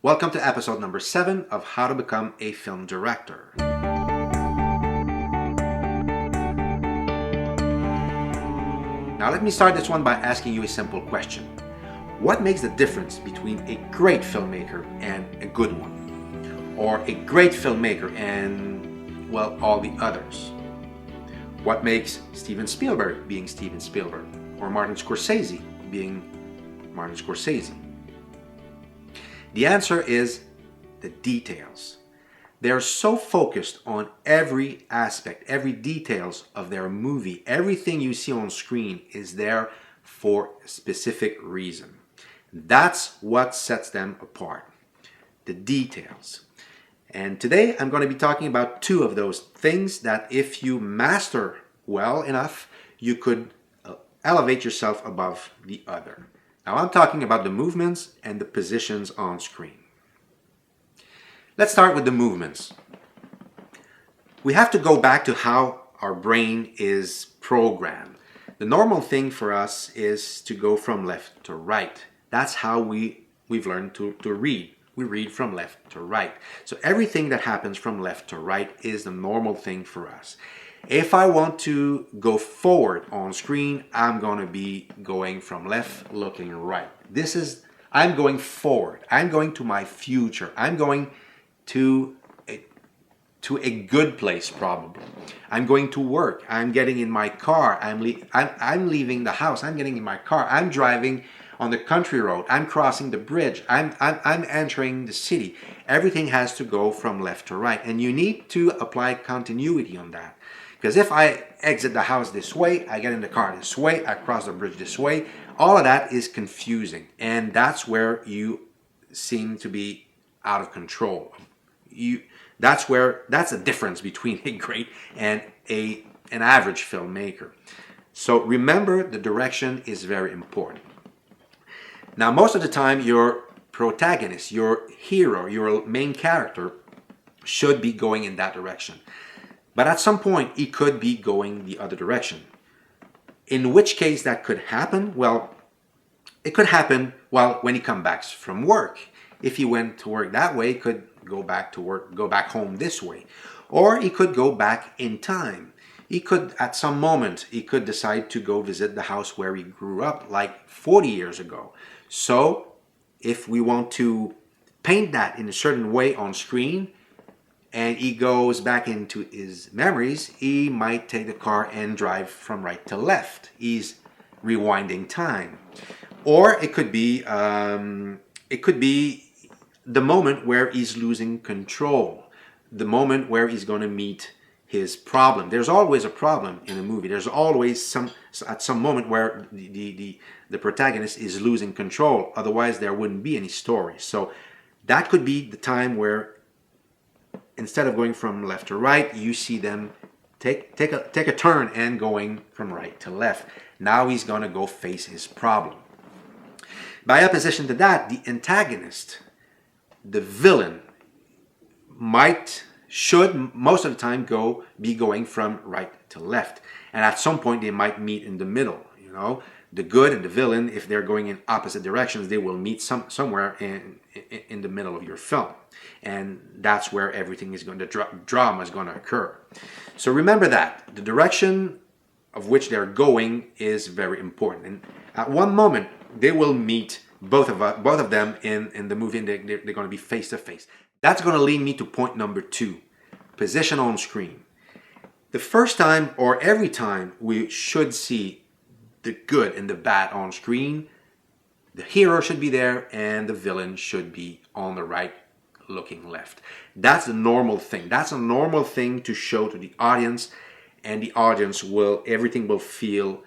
Welcome to episode number 7 of How to Become a Film Director. Now let me start this one by asking you a simple question. What makes the difference between a great filmmaker and a good one? Or a great filmmaker and, well, all the others? What makes Steven Spielberg being Steven Spielberg? Or Martin Scorsese being Martin Scorsese? The answer is the details. They're so focused on every aspect, every details of their movie. Everything you see on screen is there for a specific reason. That's what sets them apart, the details. And today I'm going to be talking about two of those things that if you master well enough, you could elevate yourself above the other. Now I'm talking about the movements and the positions on screen. Let's start with the movements. We have to go back to how our brain is programmed. The normal thing for us is to go from left to right. That's how we've learned to read. We read from left to right. So everything that happens from left to right is the normal thing for us. If I want to go forward on screen, I'm going to be going from left looking right. I'm going forward. I'm going to my future. I'm going to a good place probably. I'm going to work. I'm getting in my car. I'm leaving the house. I'm getting in my car. I'm driving on the country road. I'm crossing the bridge. I'm entering the city. Everything has to go from left to right. And you need to apply continuity on that. Because if I exit the house this way, I get in the car this way, I cross the bridge this way, all of that is confusing. And that's where you seem to be out of control. That's the difference between a great and an average filmmaker. So remember, the direction is very important. Now, most of the time, your protagonist, your hero, your main character should be going in that direction. But at some point, he could be going the other direction. In which case that could happen? Well, it could happen when he comes back from work. If he went to work that way, he could go back to work, go back home this way. Or he could go back in time. He could, at some moment, he could decide to go visit the house where he grew up like 40 years ago. So, if we want to paint that in a certain way on screen, and he goes back into his memories, he might take the car and drive from right to left. He's rewinding time. Or it could be the moment where he's losing control, the moment where he's going to meet his problem. There's always a problem in a movie. There's always at some moment where the protagonist is losing control. Otherwise, there wouldn't be any story. So that could be the time where instead of going from left to right, you see them take a turn and going from right to left. Now he's going to go face his problem. By opposition to that, the antagonist, the villain, should most of the time be going from right to left. And at some point, they might meet in the middle. You know, the good and the villain, if they're going in opposite directions, they will meet somewhere in the middle of your film. And that's where everything is drama is going to occur. So remember that. The direction of which they're going is very important. And at one moment, they will meet both of them in the movie, and they're going to be face to face. That's going to lead me to point number 2, position on screen. The first time or every time we should see the good and the bad on screen, the hero should be there and the villain should be on the right looking left. That's the normal thing. That's a normal thing to show to the audience, and the audience everything will feel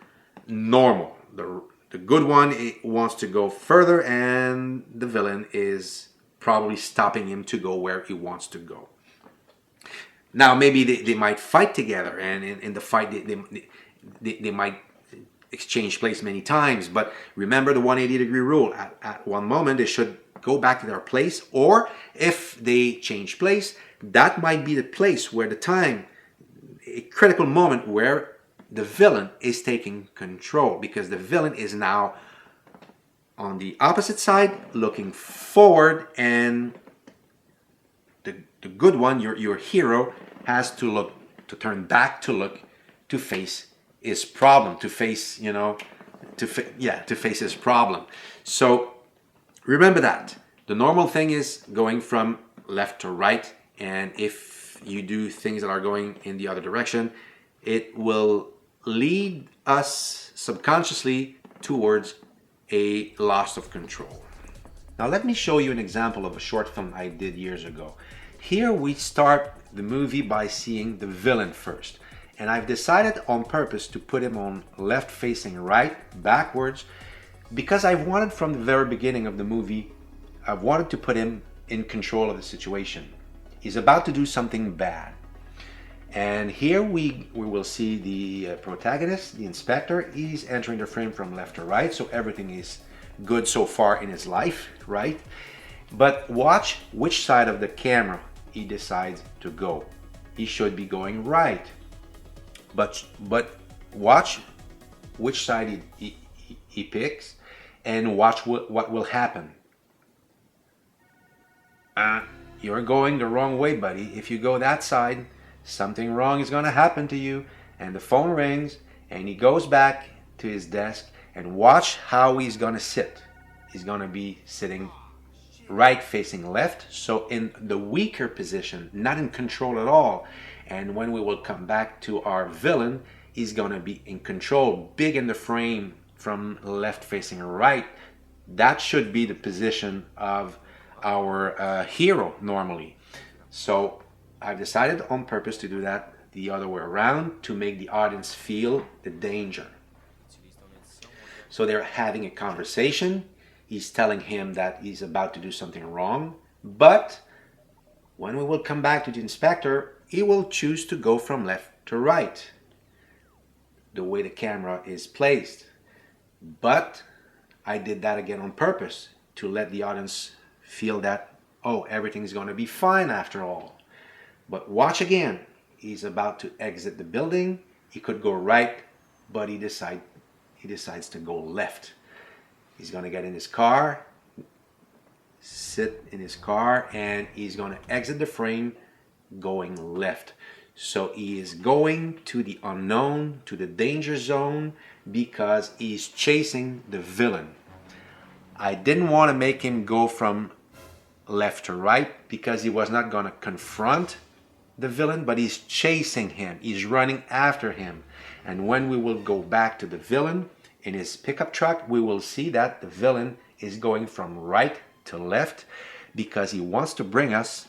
normal. The good one wants to go further, and the villain is probably stopping him to go where he wants to go. Now, maybe they might fight together, and in the fight they might exchange place many times. But remember the 180-degree rule. At one moment, they should go back to their place, or if they change place, that might be the place where a critical moment where the villain is taking control, because the villain is now on the opposite side, looking forward, and the good one, your hero, has to turn back to look, to face his problem, to face, to face his problem. So remember that. The normal thing is going from left to right, and if you do things that are going in the other direction, it will lead us subconsciously towards a loss of control. Now let me show you an example of a short film I did years ago. Here we start the movie by seeing the villain first. And I've decided on purpose to put him on left facing right, backwards, because I've wanted from the very beginning of the movie, I've wanted to put him in control of the situation. He's about to do something bad. And here we will see the protagonist, the inspector. He's entering the frame from left to right, so everything is good so far in his life, right? But watch which side of the camera he decides to go. He should be going right. But watch which side he picks, and watch what will happen. You're going the wrong way, buddy. If you go that side, something wrong is going to happen to you. And the phone rings, and he goes back to his desk, and watch how he's going to sit. He's going to be sitting right facing left, so in the weaker position, not in control at all. And when we will come back to our villain, he's going to be in control, big in the frame from left facing right. That should be the position of our hero normally. So I've decided on purpose to do that the other way around, to make the audience feel the danger. So they're having a conversation. He's telling him that he's about to do something wrong, but when we will come back to the inspector, he will choose to go from left to right, the way the camera is placed. But I did that again on purpose, to let the audience feel that, oh, everything's going to be fine after all. But watch again. He's about to exit the building. He could go right, but he decides to go left. He's going to get in his car, sit in his car, and he's going to exit the frame going left. So he is going to the unknown, to the danger zone, because he's chasing the villain. I didn't want to make him go from left to right, because he was not going to confront the villain, but he's chasing him. He's running after him. And when we will go back to the villain in his pickup truck, we will see that the villain is going from right to left, because he wants to bring us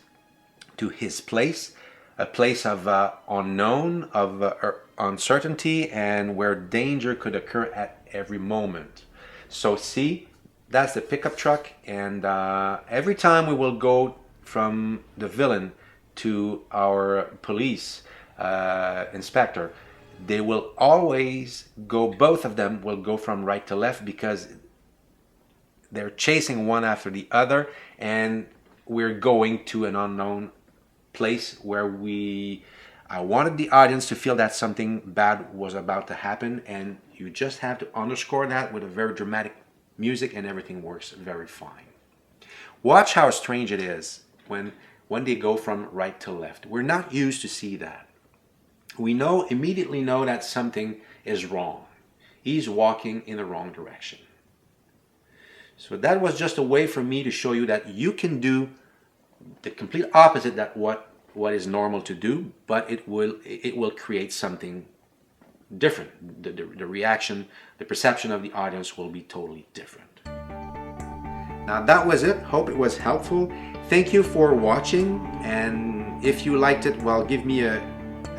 to his place, a place of unknown, of uncertainty, and where danger could occur at every moment. So see, that's the pickup truck, and every time we will go from the villain to our police inspector, they will always go, both of them will go from right to left, because they're chasing one after the other, and we're going to an unknown place where I wanted the audience to feel that something bad was about to happen, and you just have to underscore that with a very dramatic music, and everything works very fine. Watch how strange it is when they go from right to left. We're not used to see that. We immediately know that something is wrong. He's walking in the wrong direction. So that was just a way for me to show you that you can do the complete opposite that what is normal to do, but it will create something different. The reaction, the perception of the audience will be totally different. Now that was it. Hope it was helpful. Thank you for watching, and if you liked it, well, give me a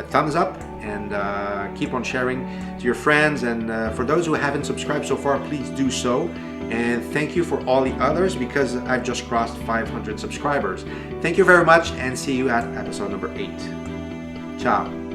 thumbs up, and keep on sharing to your friends, and for those who haven't subscribed so far, please do so. And thank you for all the others, because I've just crossed 500 subscribers. Thank you very much, and see you at episode number 8. Ciao.